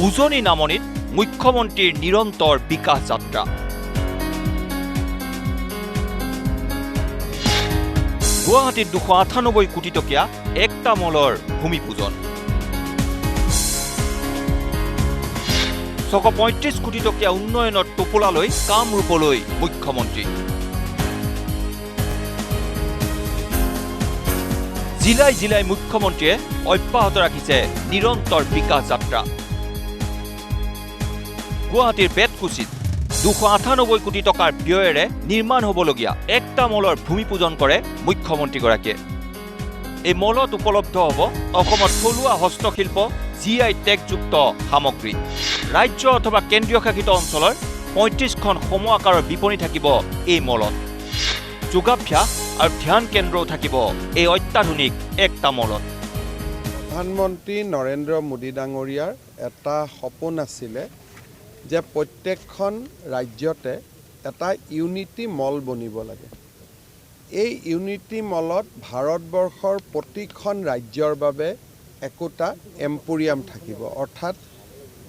উজনি নামনিত মুখ্যমন্ত্ৰীৰ নিৰন্তৰ বিকাশ যাত্ৰা। গুৱাহাটীত 298 কোটি টকীয়া একটা মলৰ ভূমি পূজন। 635 কোটি টকীয়া উন্নয়নৰ টোপোলালৈ কামৰূপলৈ মুখ্যমন্ত্ৰী। জিলাই জিলাই মুখ্যমন্ত্ৰীয়ে অব্যাহত ৰাখিছে নিৰন্তৰ বিকাশ যাত্ৰা। গুৱাহাটীৰ বেতকুচিত 298 কোটি টকাৰ ব্যয়েৰে নিৰ্মাণ হ'বলগীয়া একটা মলৰ ভূমি পূজন কৰে মুখ্যমন্ত্ৰীগৰাকীয়ে। এই মলত উপলব্ধ হ'ব অসমৰ থলুৱা হস্তশিল্প GI টেগযুক্ত সামগ্ৰী। ৰাজ্য অথবা কেন্দ্ৰীয় শাসিত অঞ্চলৰ 35খন সম আকাৰৰ বিপণী থাকিব এই মলত। যোগাভ্যাস আৰু ধ্যান কেন্দ্ৰও থাকিব এই অত্যাধুনিক একটা মলত। প্ৰধানমন্ত্ৰী নৰেন্দ্ৰ মোদী ডাঙৰীয়াৰ এটা সপোন আছিলে যে প্ৰত্যেকখন ৰাজ্যতে এটা ইউনিটি মল বনিব লাগে। এই ইউনিটি মলত ভাৰতবৰ্ষৰ প্ৰতিখন ৰাজ্যৰ বাবে একোটা এম্পোৰিয়াম থাকিব, অৰ্থাৎ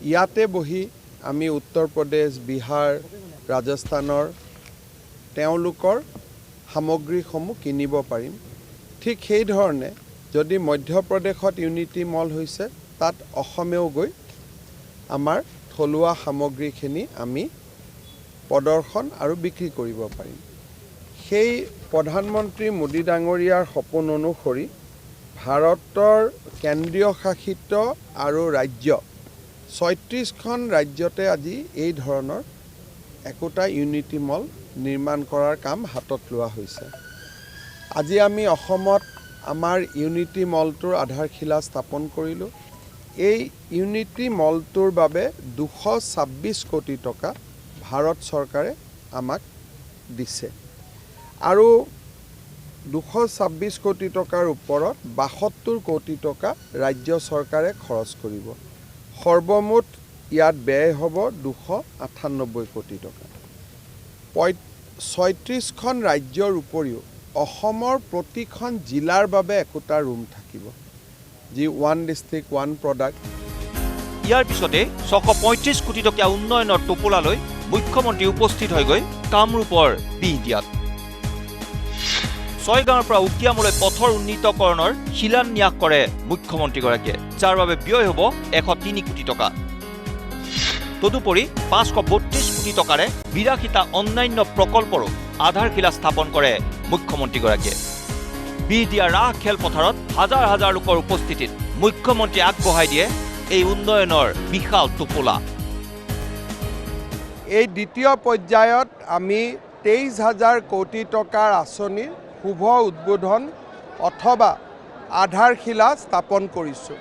ইয়াতে বহি আমি উত্তৰ প্ৰদেশ, বিহাৰ, ৰাজস্থানৰ তেওঁলোকৰ সামগ্ৰীসমূহ কিনিব পাৰিম। ঠিক সেইধৰণে যদি মধ্যপ্ৰদেশত ইউনিটি মল হৈছে, তাত অসমেও গৈ আমাৰ থলুৱা সামগ্ৰীখিনি আমি প্ৰদৰ্শন আৰু বিক্ৰী কৰিব পাৰিম। সেই প্ৰধানমন্ত্ৰী মোদী ডাঙৰীয়াৰ সপোন অনুসৰি ভাৰতৰ কেন্দ্ৰীয় শাসিত আৰু ৰাজ্য 36খন ৰাজ্যতে আজি এই ধৰণৰ একোটা ইউনিটি মল নিৰ্মাণ কৰাৰ কাম হাতত লোৱা হৈছে। আজি আমি অসমত আমাৰ ইউনিটি মলটোৰ আধাৰশিলা স্থাপন কৰিলোঁ। এই ইউনিটি মলটোৰ বাবে 226 কোটি টকা ভাৰত চৰকাৰে আমাক দিছে আৰু 226 কোটি টকাৰ ওপৰত 72 কোটি টকা ৰাজ্য চৰকাৰে খৰচ কৰিব। সৰ্বমুঠ ইয়াত ব্যয় হ'ব 298 কোটি টকা। 36খন ৰাজ্যৰ উপৰিও অসমৰ প্ৰতিখন জিলাৰ বাবে একোটা ৰুম থাকিব, যি ওৱান ডিষ্ট্ৰিক্ট ওৱান প্ৰডাক্ট। ইয়াৰ পিছতে 635 কোটি টকীয়া উন্নয়নৰ টোপোলালৈ মুখ্যমন্ত্ৰী উপস্থিত হৈ গৈ কামৰূপৰ বিহদিয়াত। 6 গাঁৱৰ পৰা উকিয়ামলৈ পথৰ উন্নীতকৰণৰ শিলান্যাস কৰে মুখ্যমন্ত্ৰীগৰাকীয়ে, যাৰ বাবে ব্যয় হ'ব 103 কোটি টকা। তদুপৰি 532 কোটি টকাৰে 82টা অন্যান্য প্ৰকল্পৰো আধাৰশিলা স্থাপন কৰে মুখ্যমন্ত্ৰীগৰাকীয়ে। বিহদিয়া ৰাস খেলপথাৰত হাজাৰ হাজাৰ লোকৰ উপস্থিতিত মুখ্যমন্ত্ৰী আগবঢ়াই দিয়ে এই উন্নয়নৰ বিশাল টোপোলা। এই দ্বিতীয় পৰ্যায়ত আমি 23,000 কোটি টকাৰ আঁচনিৰ শুভ উদ্বোধন অথবা আধাৰশিলা স্থাপন কৰিছোঁ।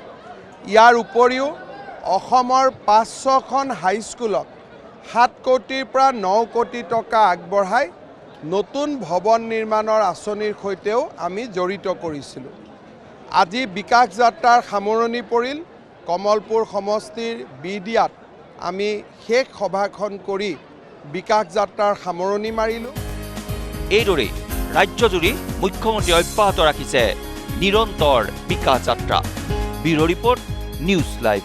ইয়াৰ উপৰিও অসমৰ 500খন হাইস্কুলত 7 কোটিৰ পৰা 9 কোটি টকা আগবঢ়াই নতুন ভৱন নিৰ্মাণৰ আঁচনিৰ সৈতেও আমি জড়িত কৰিছিলোঁ। আজি বিকাশ যাত্ৰাৰ সামৰণি পৰিল কমলপুৰ সমষ্টিৰ বিহদিয়াত। আমি শেষ সভাখন কৰি বিকাশ যাত্ৰাৰ সামৰণি মাৰিলোঁ। এইদৰেই ৰাজ্যজুৰি মুখ্যমন্ত্ৰী অব্যাহত ৰাখিছে নিৰন্তৰ বিকাশ যাত্ৰা। Bureau' report, news live.